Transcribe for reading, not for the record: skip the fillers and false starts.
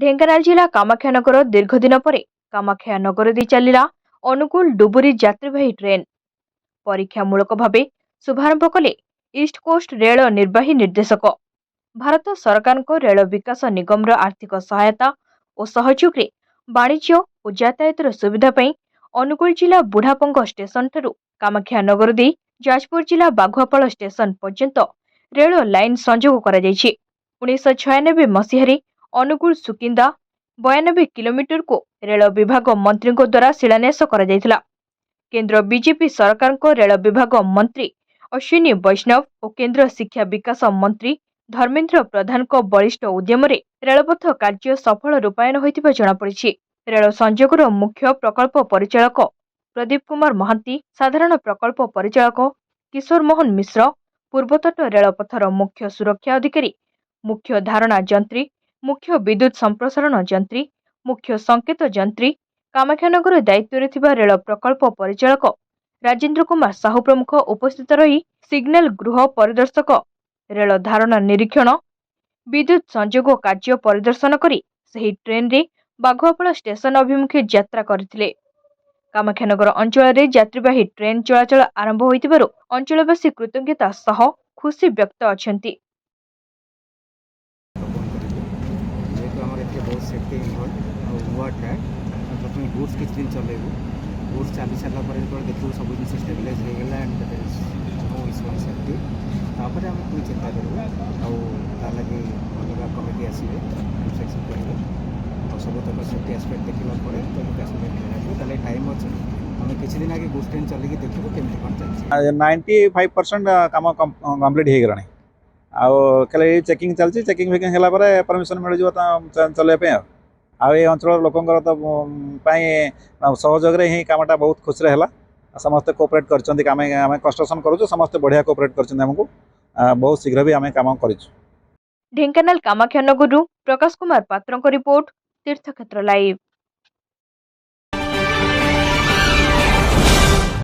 ढेंकानाल जिला कामाख्यानगर दीर्घ दिन पर कामाख्यानगर दे चलिला अनुकूल डुबुरी यात्रीवाही ट्रेन परीक्षामूलक भावे शुभारंभ कले ईस्ट कोस्ट रेल निर्वाही निर्देशक। भारत सरकार रेल विकास निगम आर्थिक सहायता और सहयोग रे वाणिज्य और यातायात सुविधा पर अनुकूल जिला बुढ़ापंग स्टेशन ठारू कामाख्यानगर दे जाजपुर जिला बाघुआपाल स्टेशन पर्यंत रेल लाइन संजोग कर 1996 मसीह अनुकूल सुकिंदा 92 किलोमीटर को रेल विभाग मंत्री द्वारा शिलान्यास कर केंद्र बीजेपी सरकार को रेल विभाग मंत्री अश्विनी वैष्णव और केंद्र शिक्षा विकास मंत्री धर्मेंद्र प्रधान को बलिष्ठ उद्यम रेलपथ कार्य सफल रूपायन होइतिबा जଣାपड़ी। रेल संजोगर मुख्य प्रकल्प परिचालक प्रदीप कुमार महांती, साधारण प्रकल्प परिचालक किशोर मोहन मिश्र, पूर्वतट रेलपथर मुख्य सुरक्षा अधिकारी, मुख्य धारणा जंत्री, मुख्य विद्युत संप्रसारण जंत्री, मुख्य संकेत जंत्री, कामाख्यानगर दायित्व थिबा रेल प्रकल्प परिचालक राजेंद्र कुमार साहू प्रमुख उपस्थित रही सिग्नल गृह परिदर्शक, रेल धारणा निरीक्षण, विद्युत संजोग कार्य परिदर्शन करी सही ट्रेन रे बाघुआपाल स्टेशन अभिमुखे यात्रा करथिले। कामाख्यानगर अंचल रे यात्रीवाही ट्रेन चलाचल आरंभ होइतिबारु अंचलवासी कृतज्ञता सह खुशी व्यक्त अछंती। गुड्स किसी दिन चलेबू गुड्स चली सारा देखू सब जिन स्टेबिलाइज होगा and no issue on safety तापर आम पुणी चिंता करूँ आगे अलग कमिटी आसवे इन्स्पेक्शन करेंगे और सब तक सेफ्टी एस्पेक्ट देखा तो टाइम अच्छे आम किसी दिन आगे गुड्स ट्रेन चलिए देखू केमी कौन चलती 95% काम कम्प्लीट हो गलानी आले चेकिंग चलती चेकिंग फेकिंग है परमिशन मिल चलने ये अंचल लोकंर तो सहयोग ही कामटा बहुत खुशी है समस्ते कोऑपरेट कर कंस्ट्रक्शन करूँ समस्ते बढ़िया कोऑपरेट करमको बहुत शीघ्र भी आम काम कर। ढेंकानाल कामाख्यानगर प्रकाश कुमार पात्र रिपोर्ट तीर्थक्षेत्र लाइव।